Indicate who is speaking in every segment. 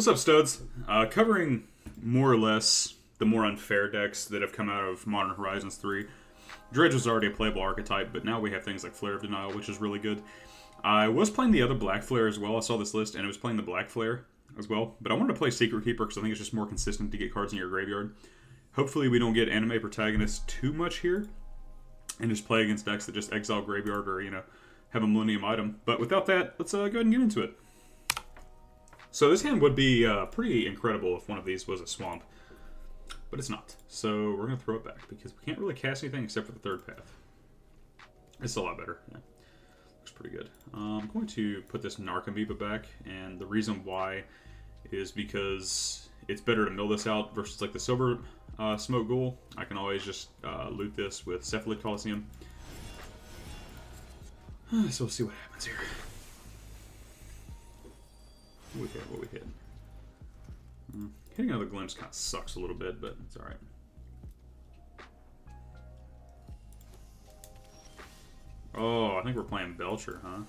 Speaker 1: What's up, studs? Covering more or less the more unfair decks that have come out of Modern Horizons 3. Dredge was already a playable archetype, but now we have things like Flare of Denial, which is really good. I was playing the other Black Flare as well. I saw this list, and it was playing the Black Flare as well. But I wanted to play Secret Keeper because I think it's just more consistent to get cards in your graveyard. Hopefully we don't get anime protagonists too much here, and just play against decks that just exile graveyard or, have a Millennium item. But without that, let's go ahead and get into it. So this hand would be pretty incredible if one of these was a swamp, but it's not. So we're going to throw it back because we can't really cast anything except for the third path. It's a lot better. Yeah. Looks pretty good. I'm going to put this Narcomoeba back, and the reason why is because it's better to mill this out versus like the Silver Smoke Ghoul. I can always just loot this with Cephalid Colosseum. So we'll see what happens here. What we hit. Hitting another glimpse kind of sucks a little bit, but it's alright. Oh, I think we're playing Belcher, huh?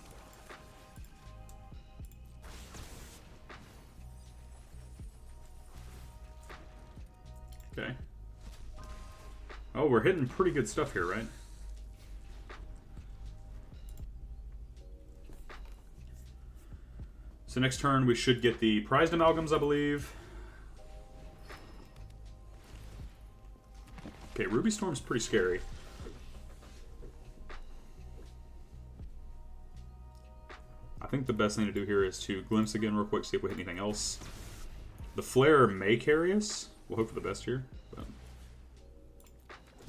Speaker 1: Okay. Oh, we're hitting pretty good stuff here, right? So next turn we should get the prized amalgams, I believe. Okay, Ruby Storm's pretty scary. I think the best thing to do here is to glimpse again real quick, see if we hit anything else. The Flare may carry us. We'll hope for the best here. But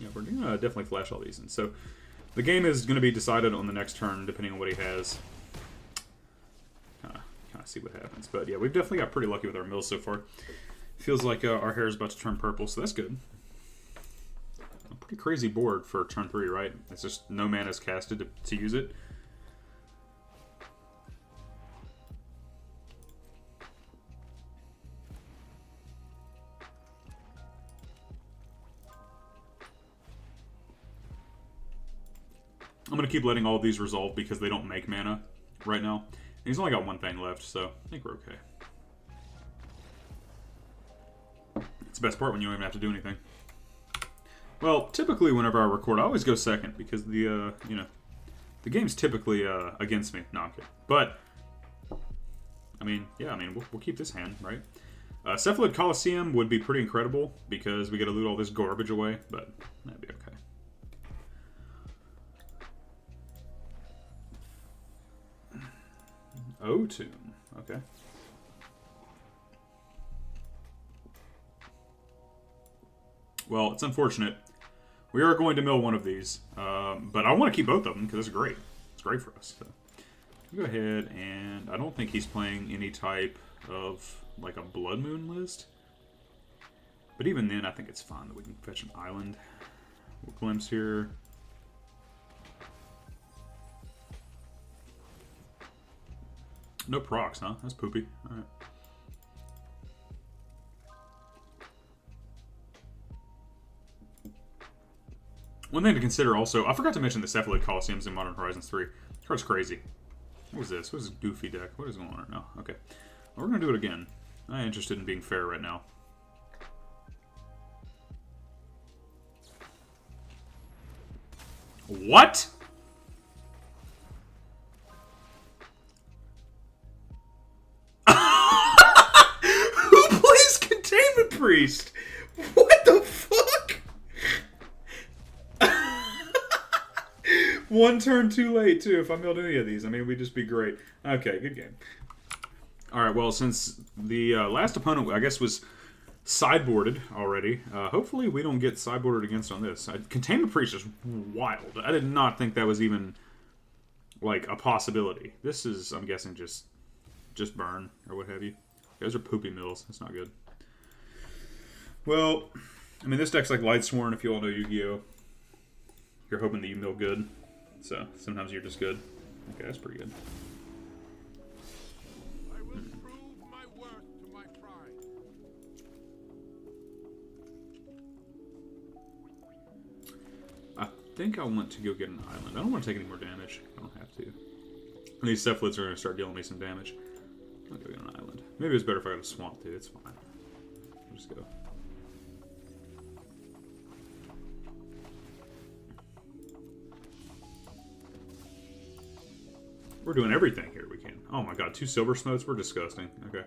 Speaker 1: yeah, we're going to definitely flash all these in. So the game is going to be decided on the next turn, depending on what he has. Kind of see what happens. But yeah, we've definitely got pretty lucky with our mills so far. Feels like our hair is about to turn purple, so that's good. A pretty crazy board for turn 3, right? It's just no mana is casted to use it. I'm going to keep letting all of these resolve because they don't make mana right now. And he's only got one thing left, so I think we're okay. It's the best part when you don't even have to do anything. Well, typically whenever I record, I always go second because the game's typically against me. No, I'm kidding. But, we'll keep this hand, right? Cephalid Colosseum would be pretty incredible because we get to loot all this garbage away, but that'd be okay. O-Tune, okay. Well, it's unfortunate. We are going to mill one of these, but I want to keep both of them because it's great. It's great for us. So go ahead, and I don't think he's playing any type of like a Blood Moon list. But even then, I think it's fine that we can fetch an island. We'll glimpse here. No procs, huh? That's poopy. Alright. One thing to consider also, I forgot to mention the Cephalid Colosseums in Modern Horizons 3. This card's crazy. What is this? What is this goofy deck? What is going on right now? Okay. Well, we're going to do it again. I'm interested in being fair right now. What? Priest. What the fuck? One turn too late, too, if I milled any of these. I mean, we'd just be great. Okay, good game. Alright, well, since the last opponent, I guess, was sideboarded already, hopefully we don't get sideboarded against on this. Containment Priest is wild. I did not think that was even, like, a possibility. This is, I'm guessing, just burn, or what have you. Those are poopy mills. That's not good. Well, I mean, this deck's like Lightsworn, if you all know Yu-Gi-Oh! You're hoping that you mill good. So, sometimes you're just good. Okay, that's pretty good.
Speaker 2: I will prove my worth to my pride.
Speaker 1: I think I want to go get an island. I don't want to take any more damage. I don't have to. And these Cephalids are going to start dealing me some damage. I'll go get an island. Maybe it's better if I go to Swamp, too. It's fine. I'll just go. We're doing everything here we can. Oh my god, 2 silver smotes? We're disgusting. Okay.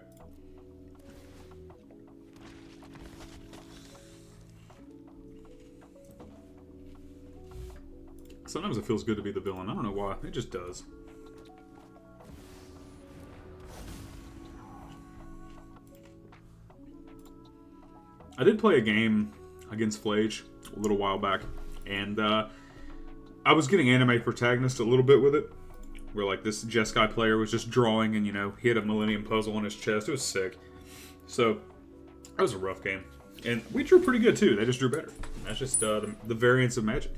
Speaker 1: Sometimes it feels good to be the villain. I don't know why. It just does. I did play a game against Flage a little while back, and I was getting anime protagonist a little bit with it, where like this Jeskai player was just drawing and, you know, he had a Millennium Puzzle on his chest. It was sick. So, that was a rough game. And we drew pretty good too. They just drew better. That's just the variance of Magic.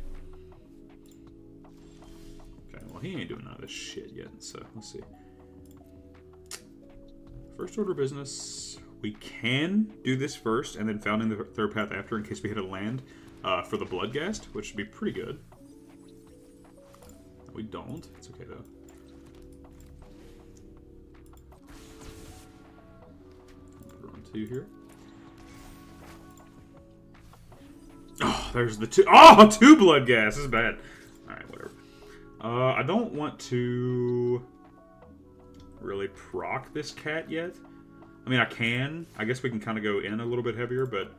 Speaker 1: Okay, well he ain't doing none of this shit yet, so let's see. First order business. We can do this first and then founding the third path after in case we hit a land for the Bloodghast, which would be pretty good. We don't. It's okay though. Put on 2 here. Oh, there's the 2. Oh, 2 Bloodghast. This is bad. Alright, whatever. I don't want to really proc this cat yet. I mean, I can. I guess we can kind of go in a little bit heavier, but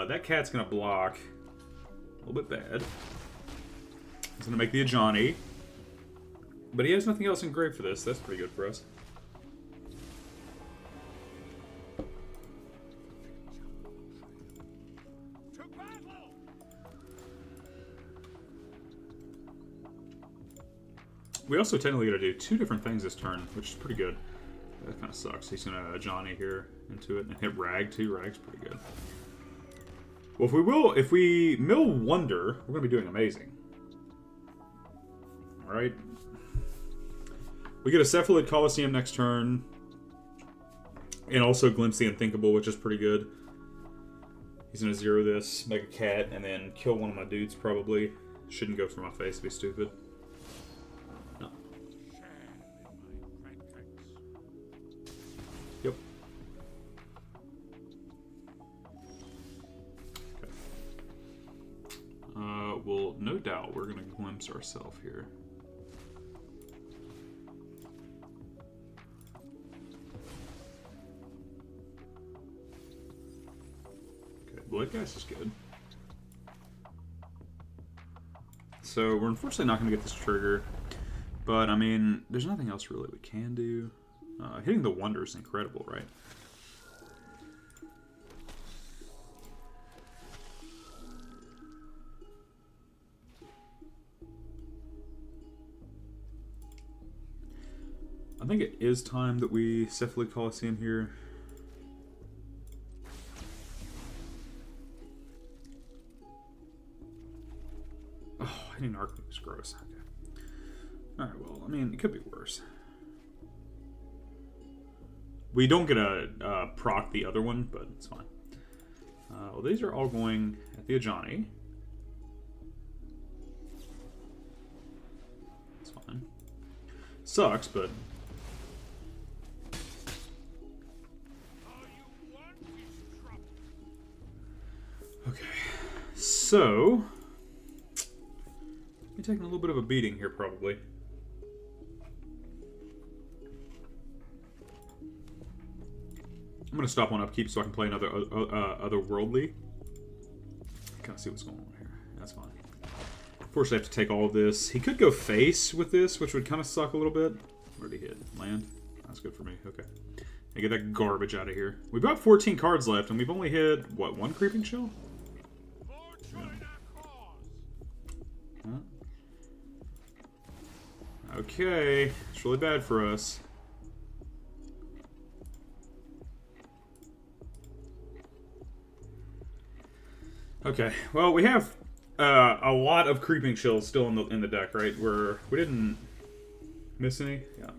Speaker 1: that cat's going to block a little bit bad. He's going to make the Ajani. But he has nothing else in grave for this. That's pretty good for us. We also technically got to do 2 different things this turn, which is pretty good. That kind of sucks. He's going to Ajani here into it and hit Rag too. Rag's pretty good. Well, if we mill Wonder, we're going to be doing amazing. Alright. We get a Cephalid Colosseum next turn. And also Glimpse the Unthinkable, which is pretty good. He's going to 0 this, make a cat, and then kill one of my dudes probably. Shouldn't go for my face, it'd be stupid. No. Yep. Okay. Well, no doubt we're going to glimpse ourselves here. Okay, Bloodghast is good. So we're unfortunately not going to get this trigger. But, I mean, there's nothing else really we can do. Hitting the Wonder is incredible, right? I think it is time that we Cephalid Colosseum here. Oh, hitting Arctic is gross. Okay. Alright, well, I mean, it could be worse. We don't get a proc the other one, but it's fine. Well, these are all going at the Ajani. It's fine. Sucks, but... Okay, so... We're taking a little bit of a beating here, probably. I'm going to stop on upkeep so I can play another otherworldly. Kind of see what's going on here. That's fine. Unfortunately, I have to take all of this. He could go face with this, which would kind of suck a little bit. Where'd he hit? Land? That's good for me. Okay. I get that garbage out of here. We've got 14 cards left, and we've only hit, what, 1 Creeping Shell? Yeah. Huh? Okay. It's really bad for us. Okay, well, we have a lot of Creeping Shells still in the deck, right? We didn't miss any? Yeah,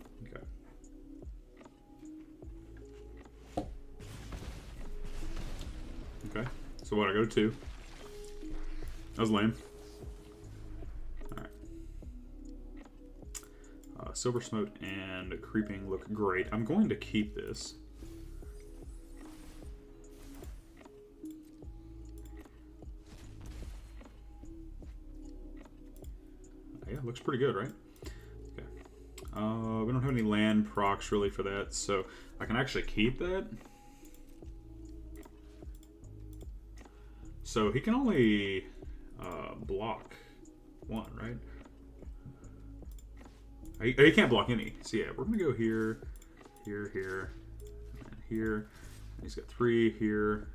Speaker 1: okay. Okay, so what, I go to 2. That was lame. Alright. Silver Smote and Creeping look great. I'm going to keep this. looks pretty good, right? Okay. We don't have any land procs really for that, so I can actually keep that. So he can only block one, right? He can't block any. So yeah, we're gonna go here, here, here, and here. And he's got 3 here.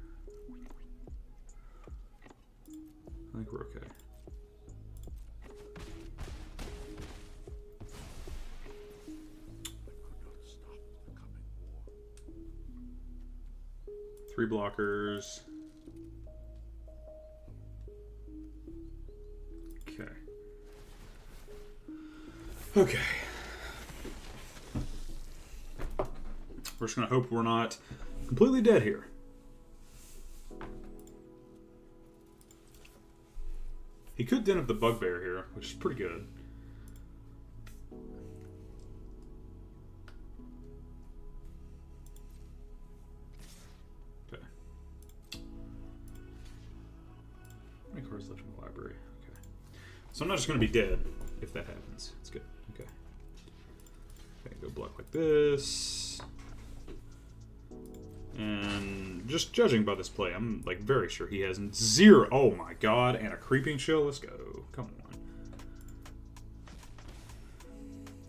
Speaker 1: I think we're okay. Three blockers. Okay. Okay. We're just gonna hope we're not completely dead here. He could den up the bugbear here, which is pretty good. Okay. How many cards left in the library? Okay. So I'm not just going to be dead if that happens. It's good. Okay. Okay, go block like this. And just judging by this play, I'm like very sure he has 0. Oh my god, and a creeping chill. Let's go. Come on.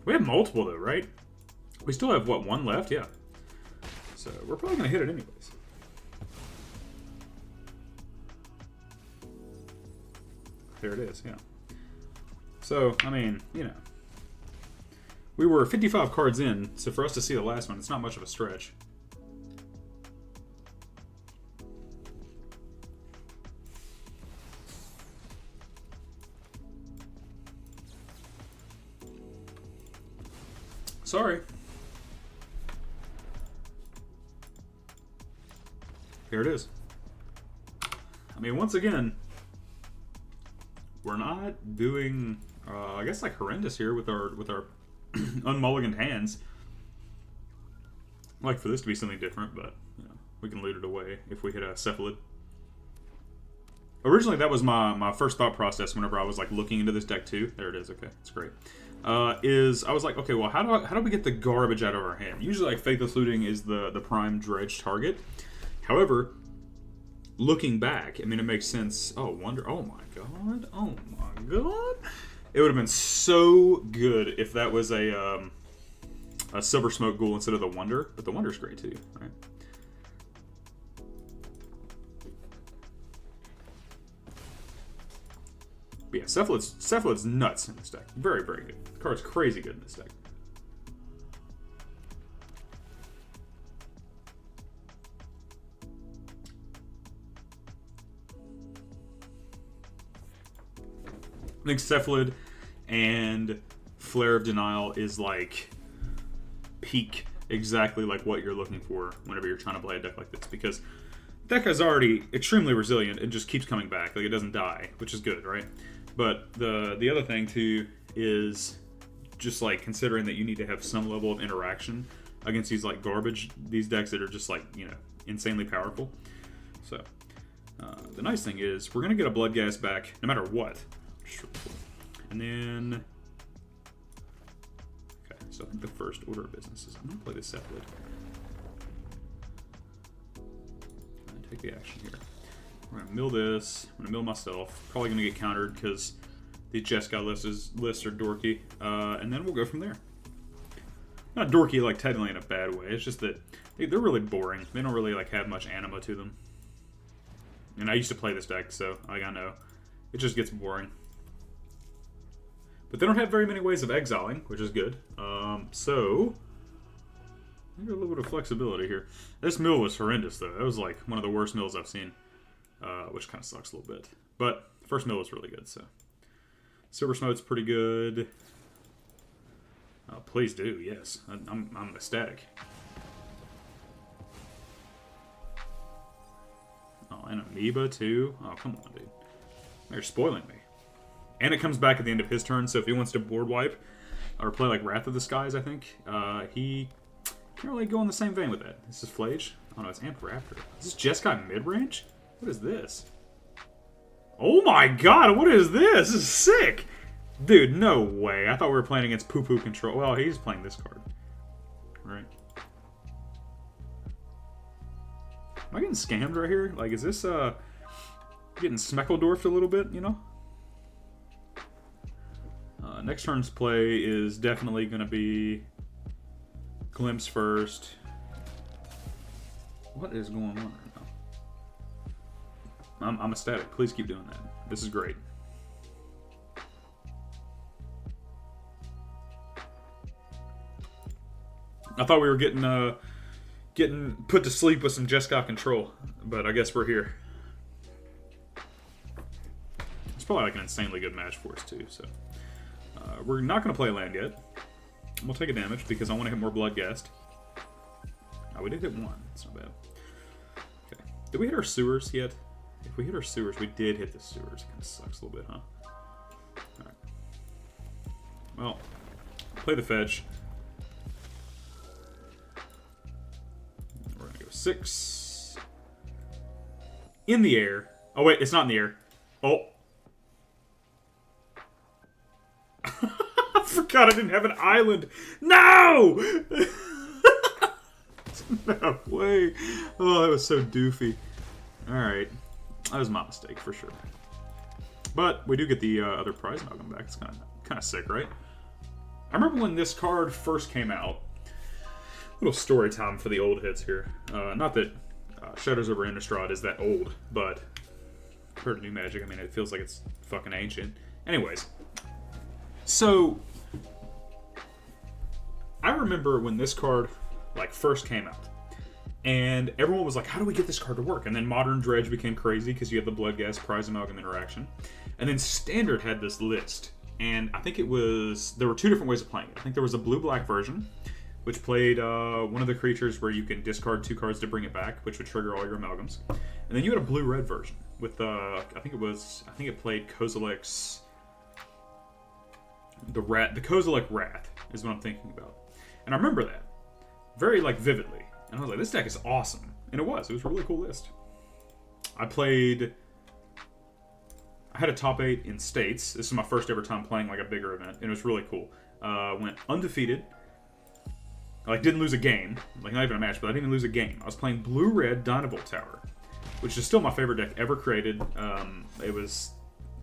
Speaker 1: We have multiple though, right? We still have what, 1 left? Yeah. So we're probably gonna hit it anyways. There it is, yeah. So, I mean, you know. We were 55 cards in, so for us to see the last one, it's not much of a stretch. Sorry. Here it is. I mean, once again, we're not doing, I guess, like horrendous here with our unmulliganed hands. I'd like for this to be something different, but you know, we can loot it away if we hit a Cephalid. Originally, that was my first thought process whenever I was like looking into this deck too. There it is. Okay, it's great. I was like, okay, well, how do we get the garbage out of our hand? Usually, like, Faithless Looting is the prime dredge target. However, looking back, I mean, it makes sense. Oh, Wonder. Oh my god. Oh my god. It would have been so good if that was a Silver Smoke Ghoul instead of the Wonder. But the Wonder's great too, right? But yeah, Cephalid's nuts in this deck. Very, very good. The card's crazy good in this deck. I think Cephalid and Flare of Denial is like peak exactly like what you're looking for whenever you're trying to play a deck like this, because the deck is already extremely resilient and just keeps coming back. Like, it doesn't die, which is good, right? But the other thing too is just like considering that you need to have some level of interaction against these like these decks that are just like, you know, insanely powerful. So the nice thing is we're gonna get a Bloodghast back no matter what. And then okay, so I think the first order of business is I'm gonna play this Cephalid. Take the action here. We're gonna mill this. I'm gonna mill myself. Probably gonna get countered because the Jeskai lists are dorky. And then we'll go from there. Not dorky like technically in a bad way. It's just that they're really boring. They don't really like have much anima to them. And I used to play this deck, so like I know it just gets boring. But they don't have very many ways of exiling, which is good. So I got a little bit of flexibility here. This mill was horrendous, though. That was like one of the worst mills I've seen, which kind of sucks a little bit. But the first mill was really good, so. Silver Smoke's pretty good. Please do, yes. I'm ecstatic. Oh, and Amoeba, too. Oh, come on, dude. You're spoiling me. And it comes back at the end of his turn, so if he wants to board wipe, or play like Wrath of the Skies, I think, he can't really go in the same vein with that. This is Flage. Oh no, it's Amped Raptor. Is this Jeskai mid-range? What is this? Oh my god, what is this? This is sick! Dude, no way. I thought we were playing against poo-poo control. Well, he's playing this card. Right. Am I getting scammed right here? Like, is this, getting Smeckledorfed a little bit, you know? Next turn's play is definitely going to be Glimpse first. What is going on right now? I'm ecstatic. Please keep doing that. This is great. I thought we were getting put to sleep with some Jeskai control, but I guess we're here. It's probably like an insanely good match for us too. So we're not going to play land yet. We'll take a damage because I want to hit more Bloodghast. Oh, we did hit one. That's not bad. Okay. Did we hit our sewers yet? If we hit our sewers, we did hit the sewers. It kind of sucks a little bit, huh? Alright. Well, play the fetch. We're going to go 6. In the air. Oh, wait. It's not in the air. Oh. I forgot I didn't have an island. No! No way. Oh, that was so doofy. Alright. That was my mistake, for sure. But we do get the other prize amalgam back. It's kind of sick, right? I remember when this card first came out. Little story time for the old hits here. Not that Shadows over Innistrad is that old, but compared to New Magic, I mean, it feels like it's fucking ancient. Anyways. So, I remember when this card like first came out, and everyone was like, how do we get this card to work? And then Modern Dredge became crazy because you had the Bloodghast Prize Amalgam interaction. And then Standard had this list, and I think there were 2 different ways of playing it. I think there was a blue-black version, which played one of the creatures where you can discard 2 cards to bring it back, which would trigger all your amalgams. And then you had a blue-red version with I think it played Kozilek's the Kozilek Wrath is what I'm thinking about. And I remember that very like vividly. And I was like, this deck is awesome. And it was a really cool list. I had a top 8 in States. This is my first ever time playing like a bigger event, and it was really cool. Went undefeated. I didn't lose a game. Like, not even a match, but I didn't even lose a game. I was playing Blue-Red Dynavolt Tower, which is still my favorite deck ever created.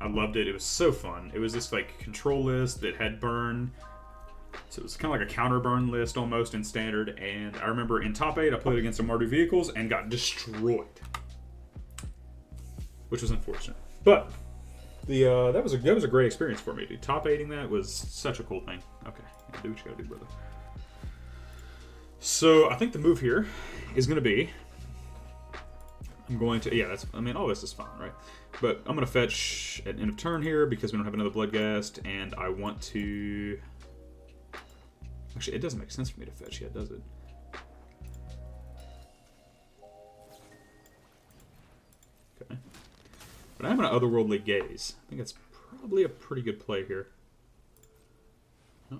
Speaker 1: I loved it. It was so fun. It was this like control list that had burn. So it was kind of like a counter burn list almost in Standard. And I remember in top 8, I played against some Mardu vehicles and got destroyed, which was unfortunate. But that was a great experience for me, dude. Top 8ing that was such a cool thing. Okay, yeah, do what you gotta do, brother. So I think the move here is gonna be I'm going to all this is fine, right? But I'm gonna fetch at end of turn here because we don't have another Bloodghast, and I want to. Actually, it doesn't make sense for me to fetch yet, does it? Okay. But I have an Otherworldly Gaze. I think that's probably a pretty good play here. Oh.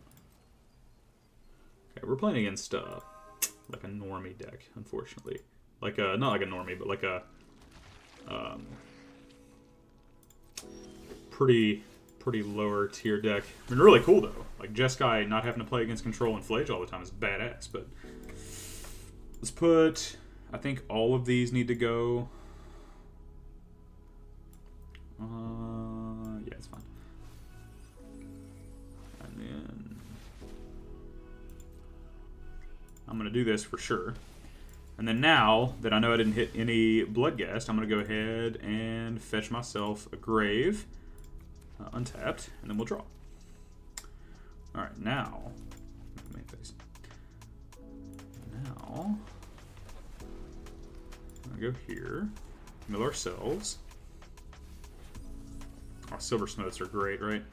Speaker 1: Okay, we're playing against like a normie deck, unfortunately. Like a not like a normie, but like a pretty lower tier deck. I mean, really cool though. Like Jeskai not having to play against control and Flage all the time is badass. But let's put. I think all of these need to go. Yeah, it's fine. And then I'm gonna do this for sure. And then now that I know I didn't hit any Bloodghast, I'm gonna go ahead and fetch myself a Grave. Untapped, and then we'll draw. Alright, now main phase. Now I'm gonna go here, mill ourselves. Our Silver Smiths are great, right?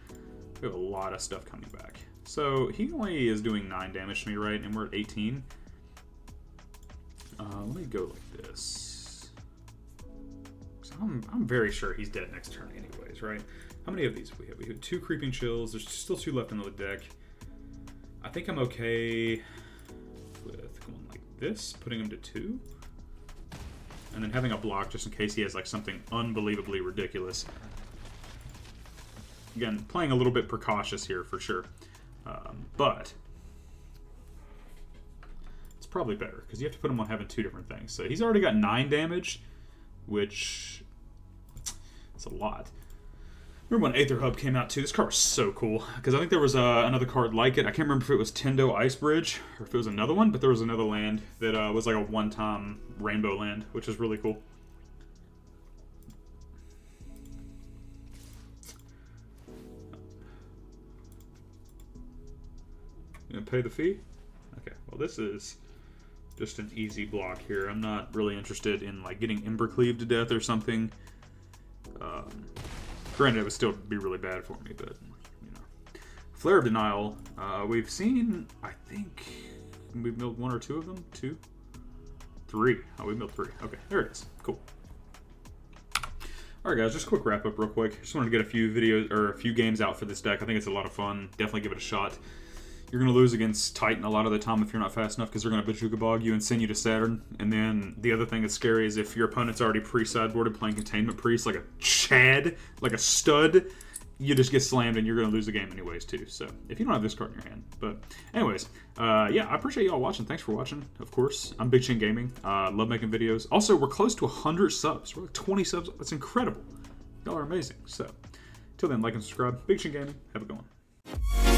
Speaker 1: We have a lot of stuff coming back. So he only is doing 9 damage to me, right? And we're at 18. Let me go like this. I'm very sure he's dead next turn anyways, right? How many of these have we had? We have 2 Creeping Chills. There's still 2 left in the deck. I think I'm okay with going like this, putting him to 2. And then having a block just in case he has like something unbelievably ridiculous. again, playing a little bit precautious here for sure. But it's probably better because you have to put him on having 2 different things. So he's already got 9 damage, which is a lot. Remember when Aether Hub came out too? This card was so cool because I think there was another card like it. I can't remember if it was Tendo Ice Bridge or if it was another one, but there was another land that was like a one-time rainbow land, which is really cool. You gonna pay the fee? Okay, well this is just an easy block here. I'm not really interested in like getting Ember Cleave to death or something. Granted, it would still be really bad for me, but you know. Flare of Denial. We've seen, I think, we've milled 1 or 2 of them. 2, 3. Oh, we milled 3. Okay, there it is. Cool. All right, guys, just a quick wrap up, real quick. Just wanted to get a few videos or a few games out for this deck. I think it's a lot of fun. Definitely give it a shot. You're going to lose against Titan a lot of the time if you're not fast enough because they're going to Bajuka Bog you and send you to Saturn. And then the other thing that's scary is if your opponent's already pre-sideboarded playing Containment Priest, like a Chad, like a stud, you just get slammed and you're going to lose the game anyways too. So if you don't have this card in your hand. But anyways, yeah, I appreciate y'all watching. Thanks for watching, of course. I'm Big Chin Gaming. Love making videos. Also, we're close to 100 subs. We're like 20 subs. That's incredible. Y'all are amazing. So, till then, like and subscribe. Big Chin Gaming. Have a good one.